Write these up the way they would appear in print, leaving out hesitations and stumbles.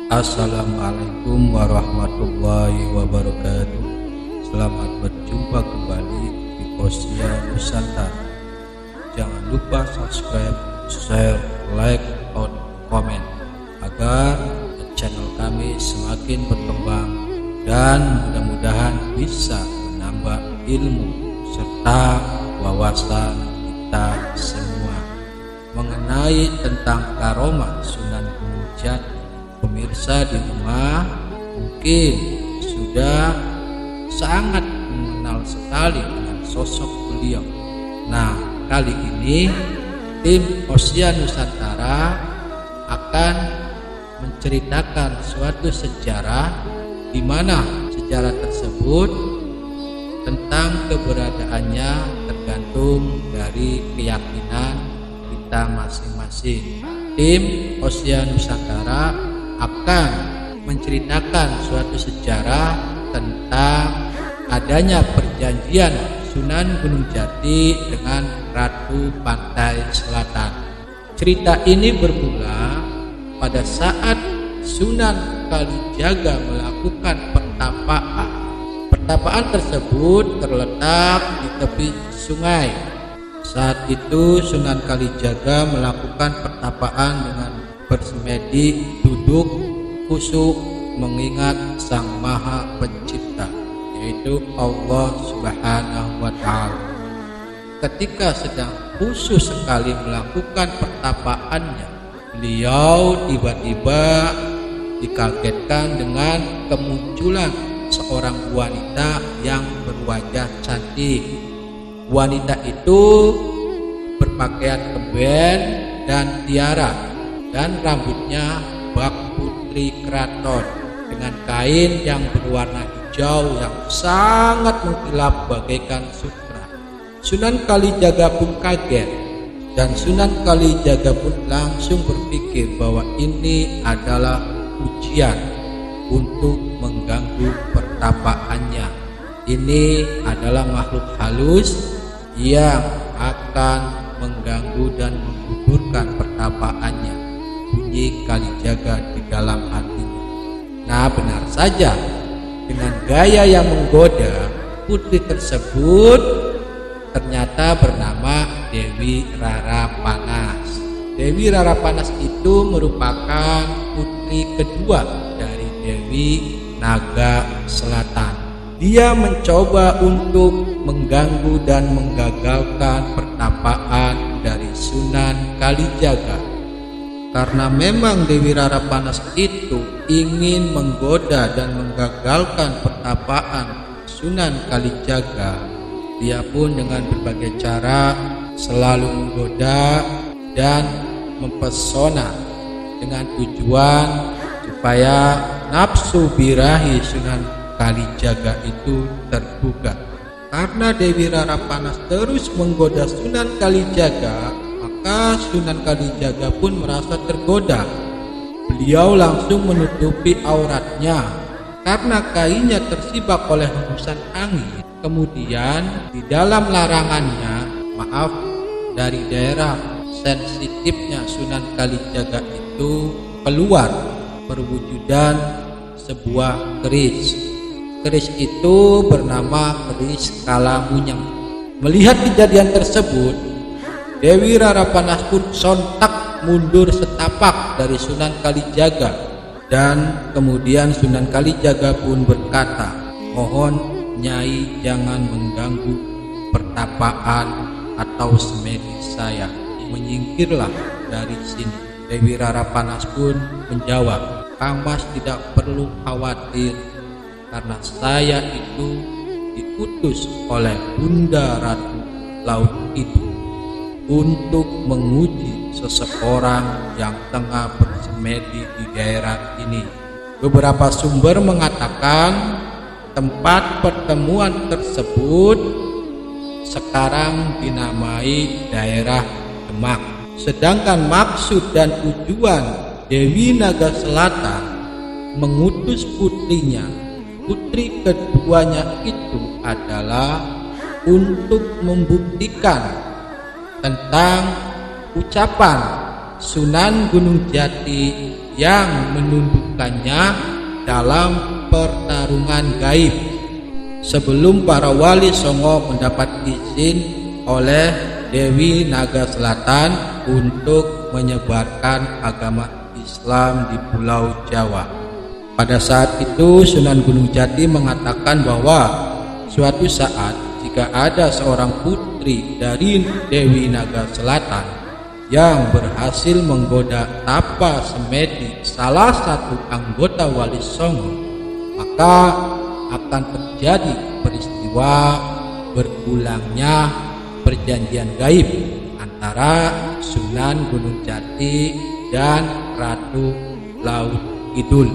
Assalamualaikum warahmatullahi wabarakatuh. Selamat berjumpa kembali di Kosia Nusantara. Jangan lupa subscribe, share, like, dan komen agar channel kami semakin berkembang dan mudah-mudahan bisa menambah ilmu serta wawasan kita semua mengenai tentang karomah Sunan Gunung Jati. Pemirsa di rumah mungkin sudah sangat mengenal sekali dengan sosok beliau. Nah, kali ini tim Kosia Nusantara akan menceritakan suatu sejarah di mana sejarah tersebut tentang keberadaannya tergantung dari keyakinan kita masing-masing. Tim Kosia Nusantara akan menceritakan suatu sejarah tentang adanya perjanjian Sunan Gunung Jati dengan Ratu Pantai Selatan. Cerita ini bermula pada saat Sunan Kalijaga melakukan pertapaan. Pertapaan tersebut terletak di tepi sungai. Saat itu Sunan Kalijaga melakukan pertapaan dengan bersemedi, duduk khusyuk mengingat Sang Maha Pencipta, yaitu Allah Subhanahu wa Ta'ala. Ketika sedang khusyuk sekali melakukan pertapaannya, beliau tiba-tiba dikagetkan dengan kemunculan seorang wanita yang berwajah cantik. Wanita itu berpakaian keben dan tiara, dan rambutnya bak putri keraton dengan kain yang berwarna hijau yang sangat mengkilap bagaikan sutra. Sunan Kalijaga pun kaget, dan Sunan Kalijaga pun langsung berpikir bahwa ini adalah ujian untuk mengganggu pertapaannya. Ini adalah makhluk halus yang akan mengganggu dan menggugurkan pertapaannya, bunyi Kalijaga di dalam hatinya. Nah, benar saja, dengan gaya yang menggoda, putri tersebut ternyata bernama Dewi Rarapanas. Dewi Rarapanas itu merupakan putri kedua dari Dewi Naga Selatan. Dia mencoba untuk mengganggu dan menggagalkan pertapaan dari Sunan Kalijaga. Karena memang Dewi Rarapanas itu ingin menggoda dan menggagalkan pertapaan Sunan Kalijaga, dia pun dengan berbagai cara selalu menggoda dan mempesona dengan tujuan supaya nafsu birahi Sunan Kalijaga itu terbuka. Karena Dewi Rarapanas terus menggoda Sunan Kalijaga, maka Sunan Kalijaga pun merasa tergoda. Beliau langsung menutupi auratnya karena kainnya tersibak oleh hembusan angin. Kemudian di dalam larangannya, dari daerah sensitifnya Sunan Kalijaga itu keluar perwujudan sebuah keris. Keris itu bernama keris Kalamunyang. Melihat kejadian tersebut, Dewi Rarapanas pun sontak mundur setapak dari Sunan Kalijaga, dan kemudian Sunan Kalijaga pun berkata, "Mohon Nyai jangan mengganggu pertapaan atau semedi saya. Menyingkirlah dari sini." Dewi Rarapanas pun menjawab, "Kang Mas tidak perlu khawatir, karena saya itu diutus oleh Bunda Ratu Laut itu untuk menguji seseorang yang tengah bersemedi di daerah ini." Beberapa sumber mengatakan tempat pertemuan tersebut sekarang dinamai daerah Demak. Sedangkan maksud dan tujuan Dewi Naga Selatan mengutus putrinya, putri keduanya itu adalah untuk membuktikan tentang ucapan Sunan Gunung Jati yang menundukkannya dalam pertarungan gaib sebelum para wali songo mendapat izin oleh Dewi Naga Selatan untuk menyebarkan agama Islam di Pulau Jawa. Pada saat itu Sunan Gunung Jati mengatakan bahwa suatu saat jika ada seorang putri dari Dewi Naga Selatan yang berhasil menggoda Tapa Semedi, salah satu anggota Wali Songo, maka akan terjadi peristiwa berulangnya perjanjian gaib antara Sunan Gunung Jati dan Ratu Laut Kidul.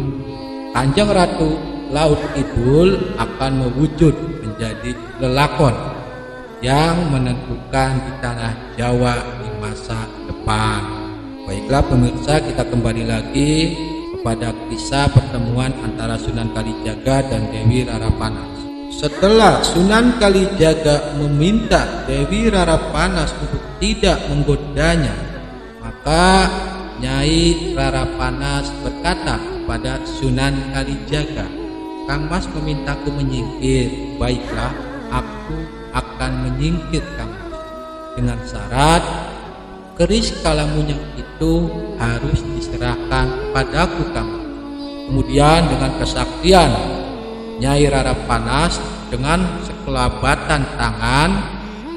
Kanjeng Ratu Laut Kidul akan mewujud menjadi lelakon yang menentukan di tanah Jawa di masa depan. Baiklah pemirsa, kita kembali lagi kepada kisah pertemuan antara Sunan Kalijaga dan Dewi Rarapanas. Setelah Sunan Kalijaga meminta Dewi Rarapanas untuk tidak menggodanya, maka Nyai Rarapanas berkata kepada Sunan Kalijaga, "Kang Mas memintaku menyingkir. Baiklah, aku akan menyingkir Kang Mas, dengan syarat keris Kalamunyang itu harus diserahkan padaku Kang Mas." Kemudian dengan kesaktian Nyai Rarapanas, dengan sekelabatan tangan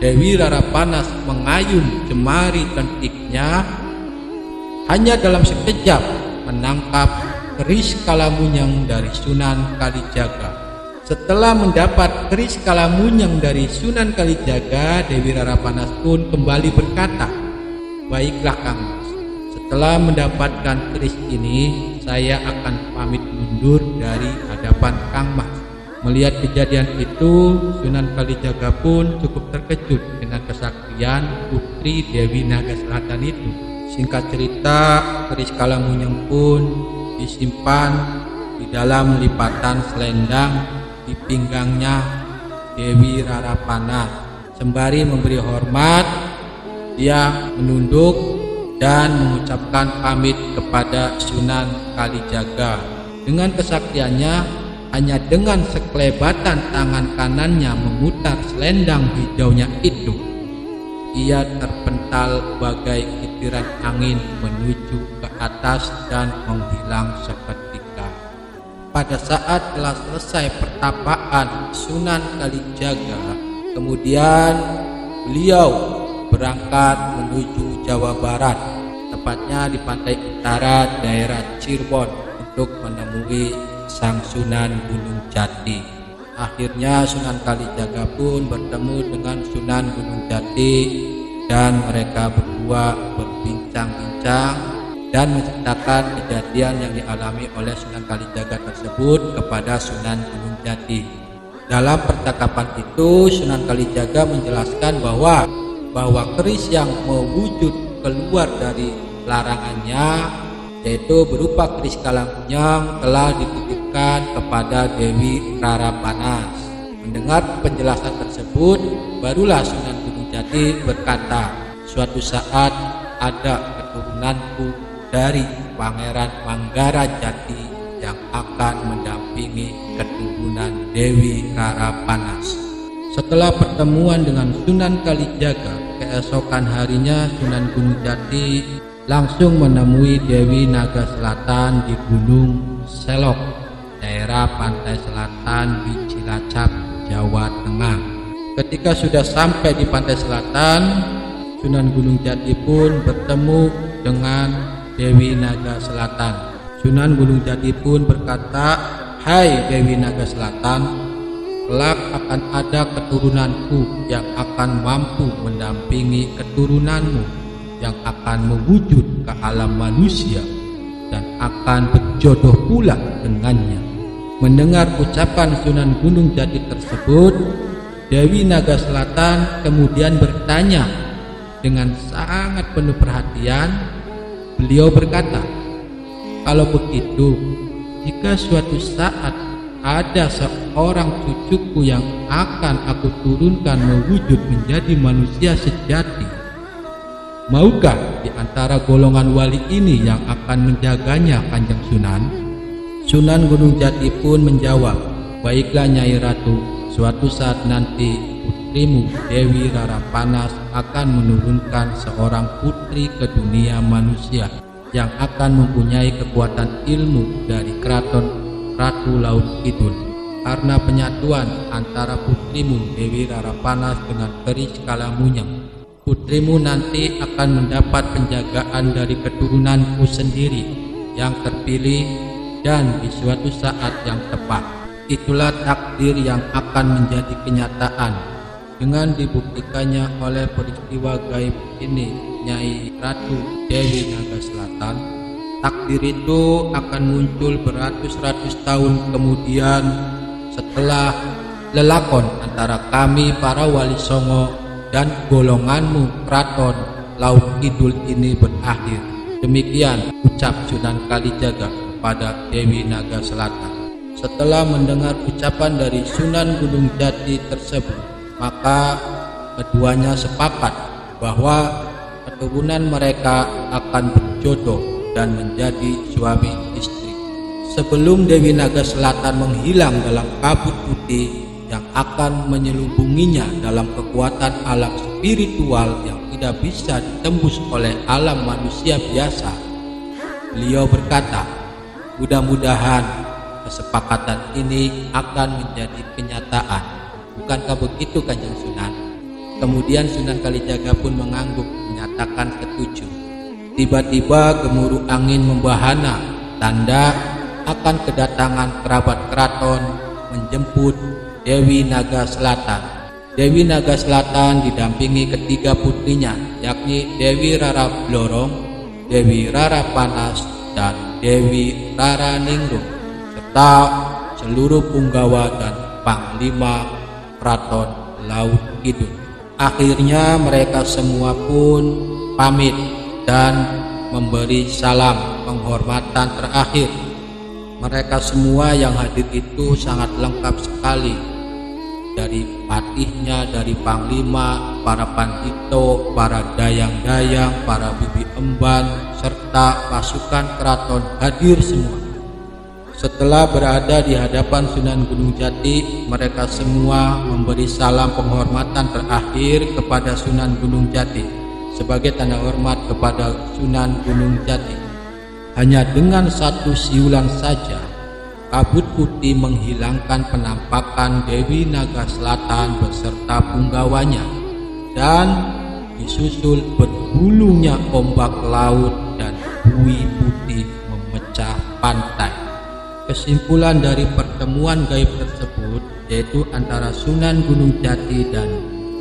Dewi Rarapanas mengayun jemari kentiknya, hanya dalam sekejap menangkap keris Kalamunyang dari Sunan Kalijaga. Setelah mendapat keris Kalamunyang dari Sunan Kalijaga, Dewi Rarapanas pun kembali berkata, "Baiklah Kang Mas, setelah mendapatkan keris ini, saya akan pamit mundur dari hadapan Kang Mas." Melihat kejadian itu, Sunan Kalijaga pun cukup terkejut dengan kesaktian putri Dewi Naga Selatan itu. Singkat cerita, keris Kalamunyang pun disimpan di dalam lipatan selendang di pinggangnya Dewi Rarapanas. Sembari memberi hormat, dia menunduk dan mengucapkan pamit kepada Sunan Kalijaga. Dengan kesaktiannya, hanya dengan sekelebatan tangan kanannya memutar selendang hijaunya itu, ia terpental bagai kitiran angin menuju ke atas dan menghilang seketika. Pada saat telah selesai pertapaan Sunan Kalijaga, kemudian beliau berangkat menuju Jawa Barat, tepatnya di pantai utara daerah Cirebon, untuk menemui Sang Sunan Gunung Jati. Akhirnya Sunan Kalijaga pun bertemu dengan Sunan Gunung Jati dan mereka berdua berbincang-bincang dan menceritakan kejadian yang dialami oleh Sunan Kalijaga tersebut kepada Sunan Gunung Jati. Dalam percakapan itu Sunan Kalijaga menjelaskan bahwa keris yang mewujud keluar dari larangannya, yaitu berupa keris Kalamunyang, telah dititipkan kepada Dewi Rarapanas. Mendengar penjelasan tersebut, barulah Sunan Gunung Jati berkata, "Suatu saat ada keturunanku dari Pangeran Manggara Jati yang akan mendampingi keturunan Dewi Rarapanas." Setelah pertemuan dengan Sunan Kalijaga, keesokan harinya Sunan Gunung Jati langsung menemui Dewi Naga Selatan di Gunung Selok, daerah pantai selatan di Cilacap, Jawa Tengah. Ketika sudah sampai di pantai selatan, Sunan Gunung Jati pun bertemu dengan Dewi Naga Selatan. Sunan Gunung Jati pun berkata, "Hai Dewi Naga Selatan, kelak akan ada keturunanku yang akan mampu mendampingi keturunanmu yang akan mewujud ke alam manusia dan akan berjodoh pula dengannya." Mendengar ucapan Sunan Gunung Jati tersebut, Dewi Naga Selatan kemudian bertanya dengan sangat penuh perhatian. Beliau berkata, "Kalau begitu, jika suatu saat ada seorang cucuku yang akan aku turunkan mewujud menjadi manusia sejati, Maukah di antara golongan wali ini yang akan menjaganya Kanjeng Sunan? Sunan Gunung Jati pun menjawab, baiklah Nyai Ratu, suatu saat nanti putrimu Dewi Rarapanas akan menurunkan seorang putri ke dunia manusia yang akan mempunyai kekuatan ilmu dari keraton Ratu Laut Kidul. Karena penyatuan antara putrimu Dewi Rarapanas dengan keris Kalamunyang, putrimu nanti akan mendapat penjagaan dari keturunanku sendiri yang terpilih dan di suatu saat yang tepat. Itulah takdir yang akan menjadi kenyataan dengan dibuktikannya oleh peristiwa gaib ini, Nyai Ratu Dewi Naga Selatan. Takdir itu akan muncul beratus-ratus tahun kemudian setelah lelakon antara kami para wali songo dan golonganmu keraton Laut Kidul ini berakhir. Demikian ucap Sunan Kalijaga kepada Dewi Naga Selatan. Setelah mendengar ucapan dari Sunan Gunung Jati tersebut, maka keduanya sepakat bahwa keturunan mereka akan berjodoh dan menjadi suami istri. Sebelum Dewi Naga Selatan menghilang dalam kabut putih yang akan menyelubunginya dalam kekuatan alam spiritual yang tidak bisa ditembus oleh alam manusia biasa, beliau berkata, mudah-mudahan kesepakatan ini akan menjadi kenyataan. Bukankah begitu Kanjeng Sunan? Kemudian Sunan Kalijaga pun mengangguk menyatakan setuju. Tiba-tiba gemuruh angin membahana, tanda akan kedatangan kerabat keraton menjemput Dewi Naga Selatan. Dewi Naga Selatan didampingi ketiga putrinya, yakni Dewi Rara Blorong, Dewi Rara Panas, dan Dewi Rara Ningrum, serta seluruh punggawa dan panglima keraton Laut Kidul. Akhirnya mereka semua pun pamit dan memberi salam penghormatan terakhir. Mereka semua yang hadir itu sangat lengkap sekali, dari patihnya, dari panglima, para pandito, para dayang-dayang, para bibi emban, serta pasukan keraton hadir semua. Setelah berada di hadapan Sunan Gunung Jati, mereka semua memberi salam penghormatan terakhir kepada Sunan Gunung Jati sebagai tanda hormat kepada Sunan Gunung Jati. Hanya dengan satu siulan saja, kabut putih menghilangkan penampakan Dewi Naga Selatan beserta punggawanya, dan disusul bergulungnya ombak laut dan buih putih memecah pantai. Kesimpulan dari pertemuan gaib tersebut yaitu antara Sunan Gunung Jati dan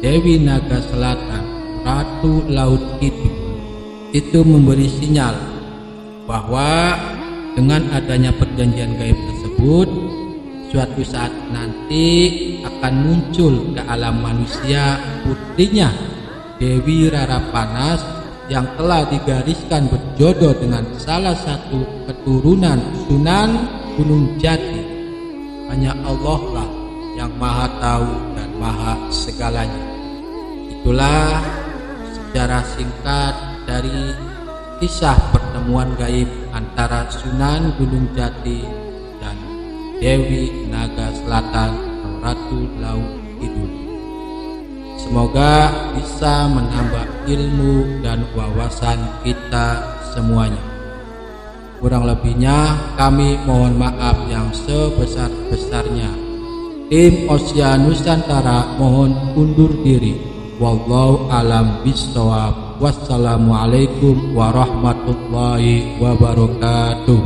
Dewi Naga Selatan, Ratu Laut Kidul, itu memberi sinyal bahwa dengan adanya perjanjian gaib tersebut, suatu saat nanti akan muncul ke alam manusia putrinya Dewi Rara Panas yang telah digariskan berjodoh dengan salah satu keturunan Sunan Gunung Jati. Hanya Allah lah yang maha tahu dan maha segalanya. Itulah sejarah singkat dari kisah pertemuan gaib antara Sunan Gunung Jati dan Dewi Naga Selatan atau Ratu Laut Kidul. Semoga bisa menambah ilmu dan wawasan kita semuanya. Kurang lebihnya kami mohon maaf yang sebesar-besarnya. Tim Osia Nusantara mohon undur diri. Wallahu alam bishawab. Wassalamualaikum warahmatullahi wabarakatuh.